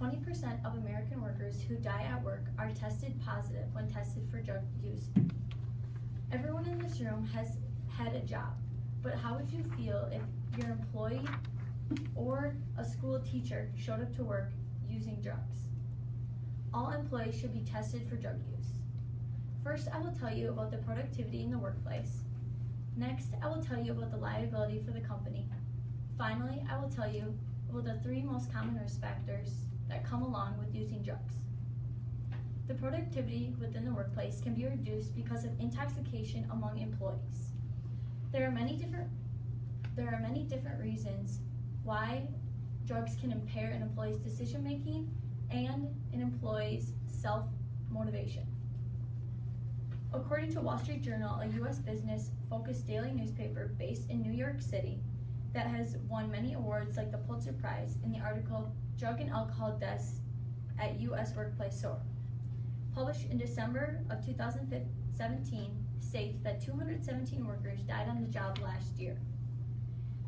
20% of American workers who die at work are tested positive when tested for drug use. Everyone in this room has had a job, but how would you feel if your employee or a school teacher showed up to work using drugs? All employees should be tested for drug use. First, I will tell you about the productivity in the workplace. Next, I will tell you about the liability for the company. Finally, I will tell you about the 3 most common risk factors that come along with using drugs. The productivity within the workplace can be reduced because of intoxication among employees. There are many different reasons why drugs can impair an employee's decision-making and an employee's self-motivation. According to Wall Street Journal, a U.S. business-focused daily newspaper based in New York City that has won many awards like the Pulitzer Prize, in the article Drug and Alcohol Deaths at U.S. Workplace Soar, published in December of 2017, states that 217 workers died on the job last year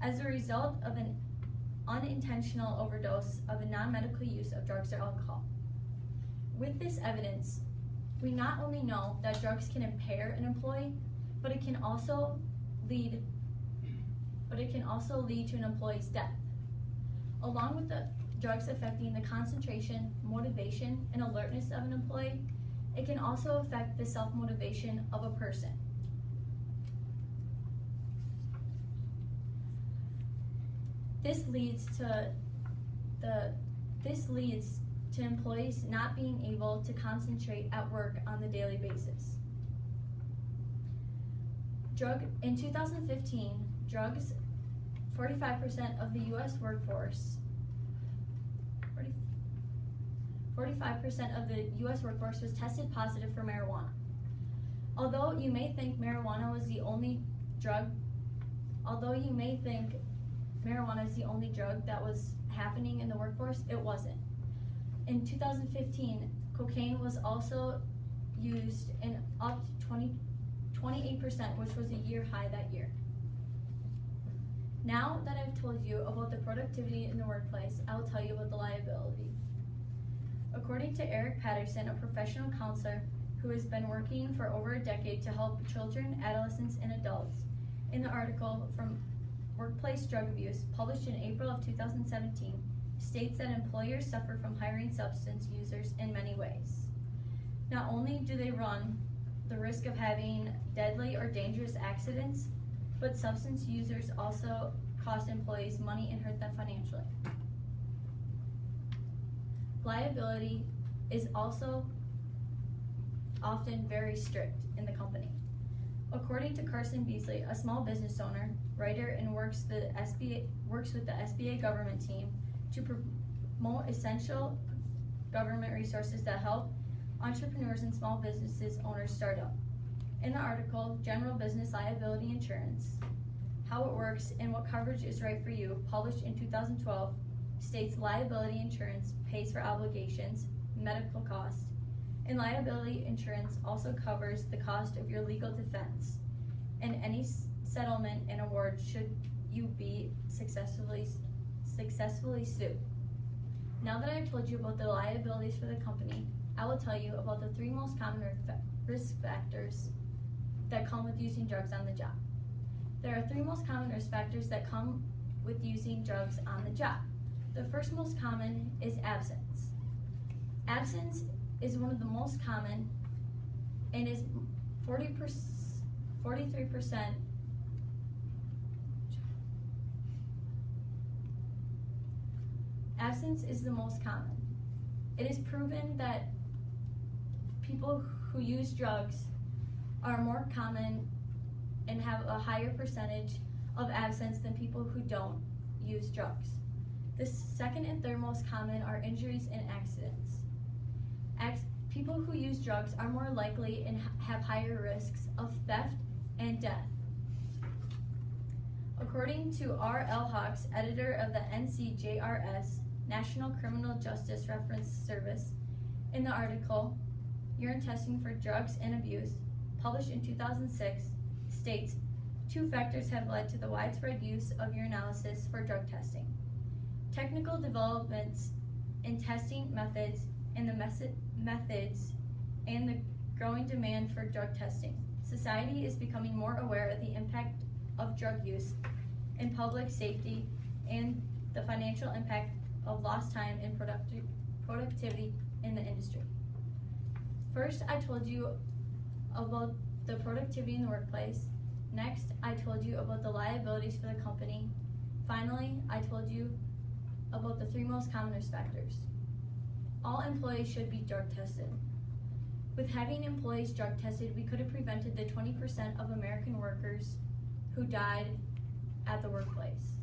as a result of an unintentional overdose of a non-medical use of drugs or alcohol. With this evidence, we not only know that drugs can impair an employee, but it can also lead to an employee's death. Along with the drugs affecting the concentration, motivation, and alertness of an employee, it can also affect the self-motivation of a person. This leads to employees not being able to concentrate at work on the daily basis. In 2015, 45% of the U.S. workforce, 45% of the U.S. workforce was tested positive for marijuana. Although you may think marijuana is the only drug that was happening in the workforce, it wasn't. In 2015, cocaine was also used in up to 28%, which was a year high that year. Now that I've told you about the productivity in the workplace, I will tell you about the liability. According to Eric Patterson, a professional counselor who has been working for over a decade to help children, adolescents, and adults, in the article from Workplace Drug Abuse, published in April of 2017, states that employers suffer from hiring substance users in many ways. Not only do they run the risk of having deadly or dangerous accidents, but substance users also cost employees money and hurt them financially. Liability is also often very strict in the company. According to Carson Beasley, a small business owner, writer, and works with the SBA government team to promote essential government resources that help entrepreneurs and small businesses owners start up. In the article, General Business Liability Insurance, How It Works and What Coverage is Right for You, published in 2012, states liability insurance pays for obligations, medical costs, and liability insurance also covers the cost of your legal defense and any settlement and award should you be successfully sued. Now that I've told you about the liabilities for the company, I will tell you about the 3 most common risk factors that come with using drugs on the job. There are 3 most common risk factors that come with using drugs on the job. The first most common is absence. Absence is one of the most common and is 43%. Absence is the most common. It is proven that people who use drugs are more common and have a higher percentage of absence than people who don't use drugs. The second and third most common are injuries and accidents. People who use drugs are more likely and have higher risks of theft and death. According to R.L. Hawks, editor of the NCJRS, National Criminal Justice Reference Service, in the article, Urine Testing for Drugs and Abuse, published in 2006, states, 2 factors have led to the widespread use of urinalysis for drug testing. Technical developments in testing methods and the methods and the growing demand for drug testing. Society is becoming more aware of the impact of drug use in public safety and the financial impact of lost time and productivity in the industry. First, I told you about the productivity in the workplace. Next, I told you about the liabilities for the company. Finally, I told you about the 3 most common risk factors. All employees should be drug tested. With having employees drug tested, we could have prevented the 20% of American workers who died at the workplace.